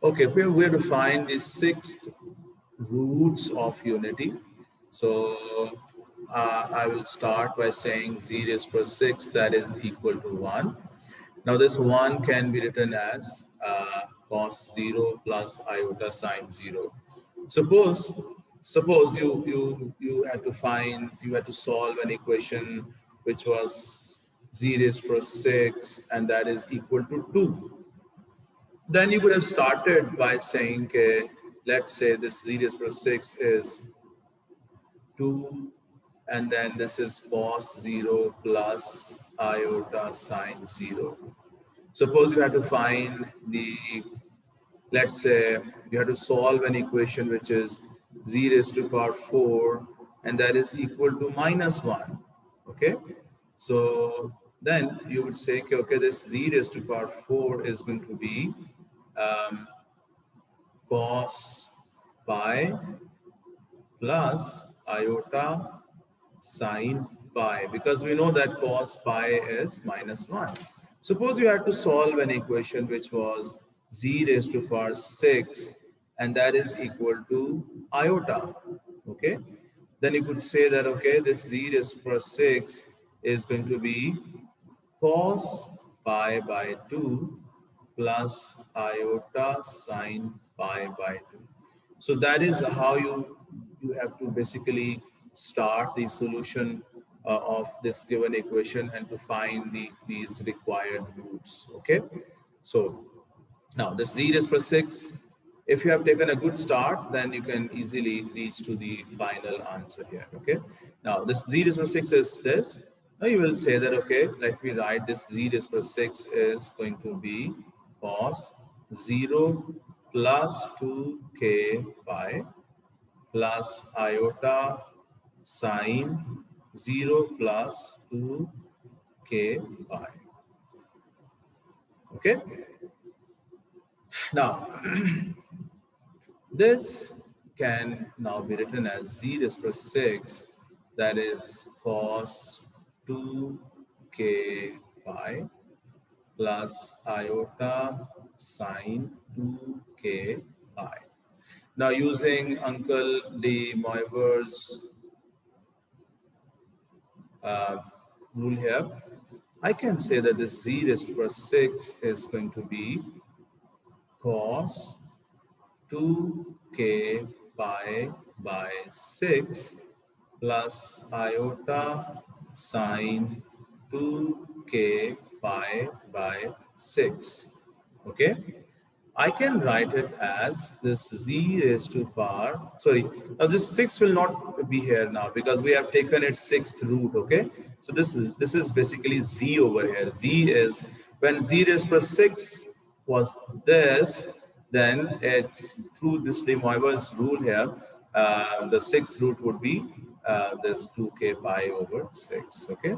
Okay, we have to find the sixth roots of unity. So I will start by saying z raised to 6, that is equal to 1. Now this 1 can be written as cos 0 plus iota sine 0. Suppose you had to solve an equation which was z raised to 6 and that is equal to 2. Then you could have started by saying, okay, let's say this z raised to 6 is 2, and then this is cos 0 plus iota sine 0. Suppose you had to find the, let's say you have to solve an equation which is z raised to power 4 and that is equal to minus 1. Okay, so then you would say, okay, this z raised to power 4 is going to be um, cos pi plus iota sine pi, because we know that cos pi is minus 1. Suppose you had to solve an equation which was z raised to power 6 and that is equal to iota. Okay, then you could say that, okay, this z raised to power 6 is going to be cos pi by 2 plus iota sine pi by 2. So that is how you have to basically start the solution of this given equation and to find these required roots. Okay, so now this z raised per 6, if you have taken a good start, then you can easily reach to the final answer here. Okay, now this z raised per 6 is this. Now you will say that, okay, let me write this z raised per 6 is going to be cos 0 plus 2k pi plus iota sine 0 plus 2k pi. Okay, now this can now be written as z raised to 6, that is cos 2k pi plus iota sine 2k pi. Now using Uncle de Moivre's uh, rule here, I can say that this z raised to 6 is going to be cos 2k pi by 6 plus iota sine 2k pi by 6. Okay, I can write it as this z raised to power, sorry, now this 6 will not be here now because we have taken its sixth root. Okay, so this is basically z over here. Z is, when z raised to 6 was this, then it's through this De Moivre's rule here, the sixth root would be this 2k pi over 6. Okay,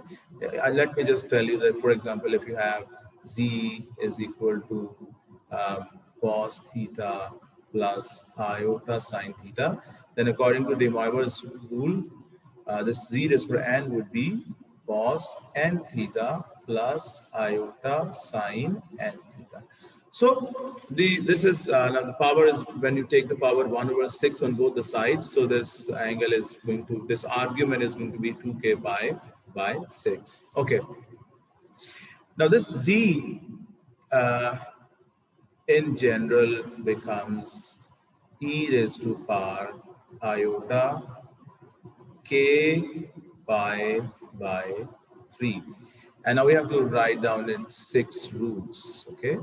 let me just tell you that, for example, if you have z is equal to um, cos theta plus iota sine theta, then according to De Moivre's rule, this z raised to n would be cos n theta plus iota sine n theta. So this is now the power is when you take the power 1 over 6 on both the sides. So this angle is going to, this argument is going to be 2k pi by 6. Okay. Now this z uh, in general becomes e raised to power iota k pi by 3. And now we have to write down its 6 roots. Okay,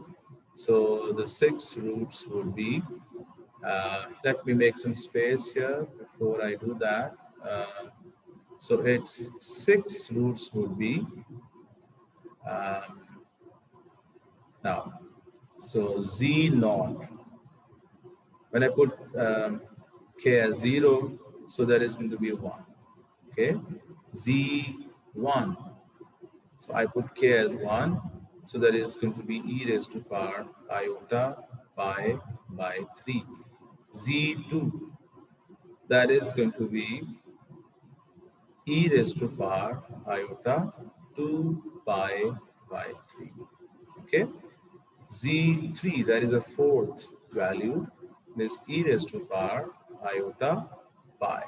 so the 6 roots would be, let me make some space here before I do that. So its 6 roots would be, um, now, so z naught. When I put k as 0, so that is going to be 1. Okay, z1. So I put k as 1, so that is going to be e raised to power iota pi by 3. Z2, that is going to be e raised to power iota 2 pi by 3. Okay, z3, that is a fourth. value, this e raised to power iota pi.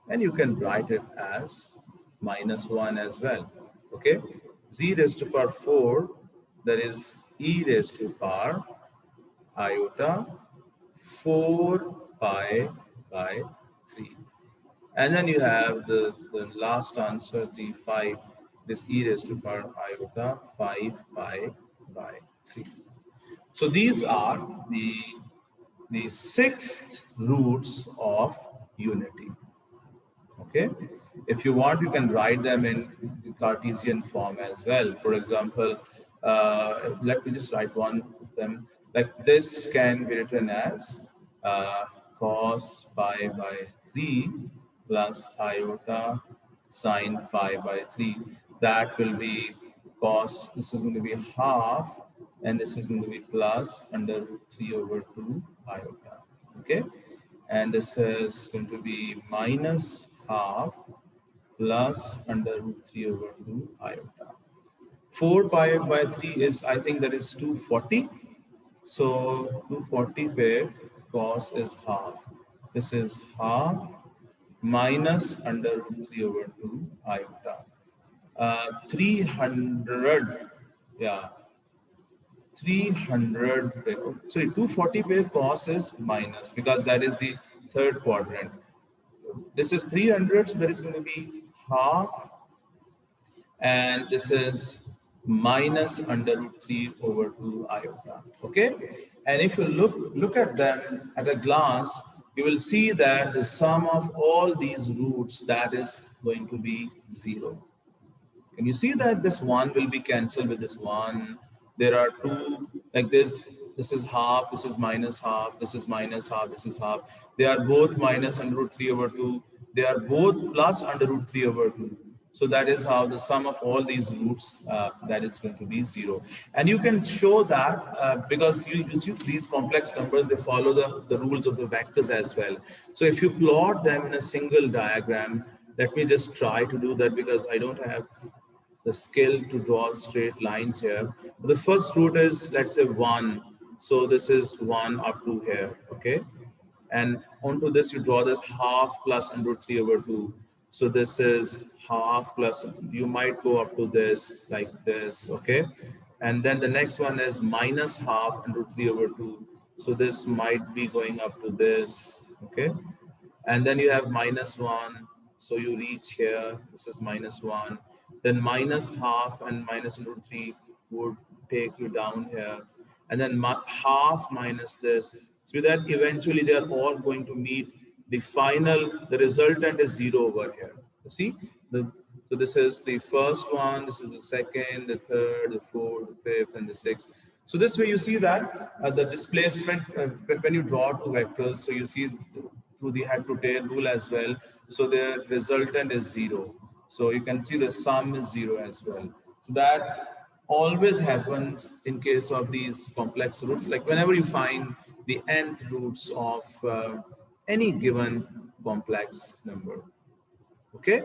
And you can write it as -1 as well. Okay, z raised to power 4, that is e raised to power iota 4 pi by 3. And then you have the last answer, z5, this e raised to power iota 5 pi by 3. So these are the sixth roots of unity. Okay, if you want, you can write them in the Cartesian form as well. For example, let me just write one of them. Like this can be written as cos pi by 3 plus iota sine pi by 3. That will be cos, this is going to be half, and this is going to be plus under root 3 over 2 iota. Okay, and this is going to be minus half plus under root 3 over 2 iota. 4 pi by 3 is, I think that is 240. So 240 per cos is half. This is half minus under root 3 over 2 iota. 300, yeah, 300 sorry, 240 per cos is minus because that is the third quadrant. This is 300, so that is going to be half, and this is minus under root 3 over 2 iota. Okay, and if you look at them at a glance, you will see that the sum of all these roots, that is going to be 0. Can you see that this 1 will be cancelled with this 1? There are 2 like this. This is half, this is minus half, this is minus half, this is half. They are both minus under root 3 over 2. They are both plus under root 3 over 2. So that is how the sum of all these roots, that is going to be 0. And you can show that because you use these complex numbers, they follow the rules of the vectors as well. So if you plot them in a single diagram, let me just try to do that because I don't have the skill to draw straight lines here. The first root is, let's say, 1. So this is 1 up to here, okay? And onto this, you draw the half plus under root 3 over 2. So this is half plus, you might go up to this, like this, okay? And then the next one is minus half under root 3 over 2. So this might be going up to this, okay? And then you have minus 1. So you reach here, this is minus 1. Then minus half and minus root 3 would take you down here. And then half minus this. So that eventually they are all going to meet the final, the resultant is 0 over here. You see? So this is the first one, this is the second, the third, the fourth, the fifth, and the sixth. So this way you see that the displacement, when you draw two vectors, so you see through the head to tail rule as well. So the resultant is 0. So you can see the sum is 0 as well. So that always happens in case of these complex roots. Like whenever you find the nth roots of any given complex number. Okay.